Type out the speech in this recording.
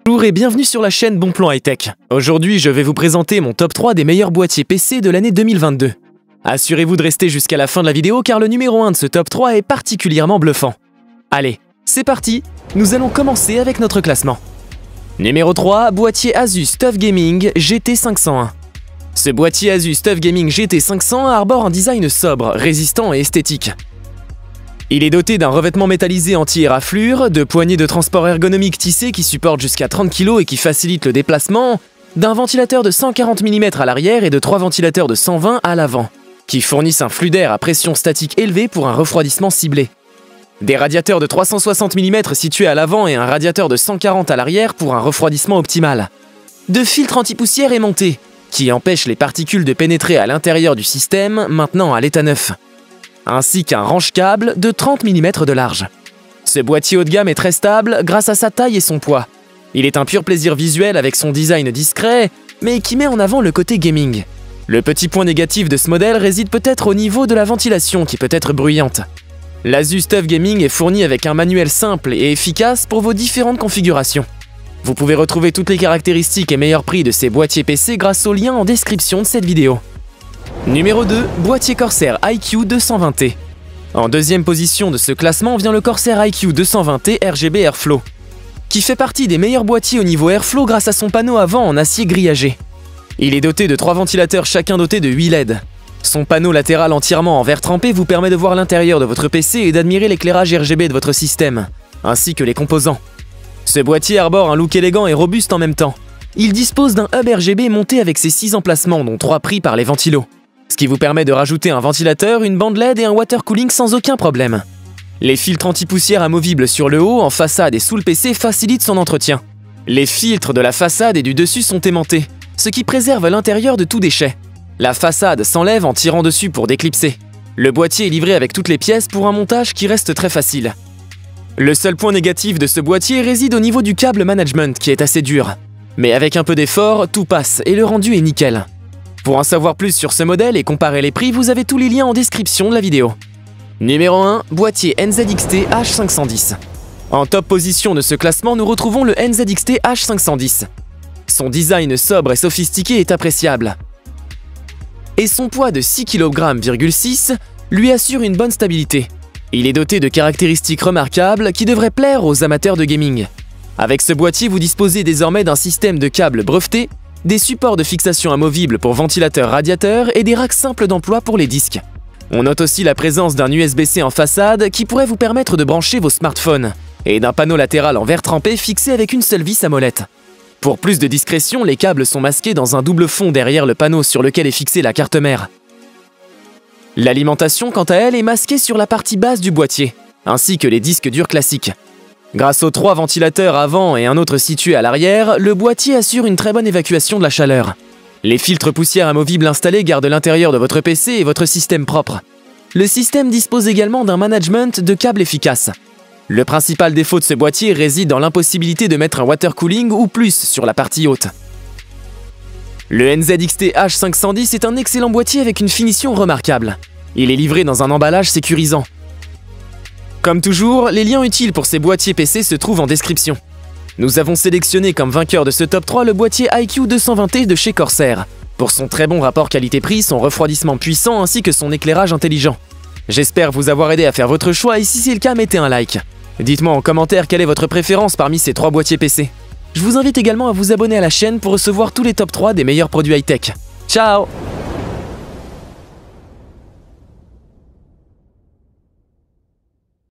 Bonjour et bienvenue sur la chaîne Bon Plan High-Tech. Aujourd'hui, je vais vous présenter mon top 3 des meilleurs boîtiers PC de l'année 2022. Assurez-vous de rester jusqu'à la fin de la vidéo car le numéro 1 de ce top 3 est particulièrement bluffant. Allez, c'est parti, nous allons commencer avec notre classement. Numéro 3, boîtier Asus TUF Gaming GT501. Ce boîtier Asus TUF Gaming GT500 arbore un design sobre, résistant et esthétique. Il est doté d'un revêtement métallisé anti-éraflure, de poignées de transport ergonomique tissées qui supportent jusqu'à 30 kg et qui facilitent le déplacement, d'un ventilateur de 140 mm à l'arrière et de 3 ventilateurs de 120 à l'avant, qui fournissent un flux d'air à pression statique élevée pour un refroidissement ciblé. Des radiateurs de 360 mm situés à l'avant et un radiateur de 140 à l'arrière pour un refroidissement optimal. De filtres anti-poussière aimantés, qui empêchent les particules de pénétrer à l'intérieur du système, maintenant à l'état neuf. Ainsi qu'un range-câble de 30 mm de large. Ce boîtier haut de gamme est très stable grâce à sa taille et son poids. Il est un pur plaisir visuel avec son design discret, mais qui met en avant le côté gaming. Le petit point négatif de ce modèle réside peut-être au niveau de la ventilation qui peut être bruyante. L'Asus TUF Gaming est fourni avec un manuel simple et efficace pour vos différentes configurations. Vous pouvez retrouver toutes les caractéristiques et meilleurs prix de ces boîtiers PC grâce au lien en description de cette vidéo. Numéro 2, boîtier Corsair iQ 220T. En deuxième position de ce classement vient le Corsair iQ 220T RGB Airflow, qui fait partie des meilleurs boîtiers au niveau Airflow grâce à son panneau avant en acier grillagé. Il est doté de 3 ventilateurs chacun dotés de 8 LED. Son panneau latéral entièrement en verre trempé vous permet de voir l'intérieur de votre PC et d'admirer l'éclairage RGB de votre système, ainsi que les composants. Ce boîtier arbore un look élégant et robuste en même temps. Il dispose d'un hub RGB monté avec ses 6 emplacements, dont 3 pris par les ventilos. Ce qui vous permet de rajouter un ventilateur, une bande LED et un water cooling sans aucun problème. Les filtres anti-poussière amovibles sur le haut, en façade et sous le PC facilitent son entretien. Les filtres de la façade et du dessus sont aimantés, ce qui préserve l'intérieur de tout déchet. La façade s'enlève en tirant dessus pour déclipser. Le boîtier est livré avec toutes les pièces pour un montage qui reste très facile. Le seul point négatif de ce boîtier réside au niveau du câble management qui est assez dur. Mais avec un peu d'effort, tout passe et le rendu est nickel. Pour en savoir plus sur ce modèle et comparer les prix, vous avez tous les liens en description de la vidéo. Numéro 1, boîtier NZXT H510. En top position de ce classement, nous retrouvons le NZXT H510. Son design sobre et sophistiqué est appréciable. Et son poids de 6,6 kg lui assure une bonne stabilité. Il est doté de caractéristiques remarquables qui devraient plaire aux amateurs de gaming. Avec ce boîtier, vous disposez désormais d'un système de câbles breveté, des supports de fixation amovibles pour ventilateurs radiateurs et des racks simples d'emploi pour les disques. On note aussi la présence d'un USB-C en façade qui pourrait vous permettre de brancher vos smartphones et d'un panneau latéral en verre trempé fixé avec une seule vis à molette. Pour plus de discrétion, les câbles sont masqués dans un double fond derrière le panneau sur lequel est fixée la carte mère. L'alimentation, quant à elle, est masquée sur la partie basse du boîtier, ainsi que les disques durs classiques. Grâce aux 3 ventilateurs avant et un autre situé à l'arrière, le boîtier assure une très bonne évacuation de la chaleur. Les filtres poussière amovibles installés gardent l'intérieur de votre PC et votre système propre. Le système dispose également d'un management de câbles efficace. Le principal défaut de ce boîtier réside dans l'impossibilité de mettre un water cooling ou plus sur la partie haute. Le NZXT H510 est un excellent boîtier avec une finition remarquable. Il est livré dans un emballage sécurisant. Comme toujours, les liens utiles pour ces boîtiers PC se trouvent en description. Nous avons sélectionné comme vainqueur de ce top 3 le boîtier iQ 220T de chez Corsair, pour son très bon rapport qualité-prix, son refroidissement puissant ainsi que son éclairage intelligent. J'espère vous avoir aidé à faire votre choix et si c'est le cas, mettez un like. Dites-moi en commentaire quelle est votre préférence parmi ces 3 boîtiers PC. Je vous invite également à vous abonner à la chaîne pour recevoir tous les top 3 des meilleurs produits high-tech. Ciao!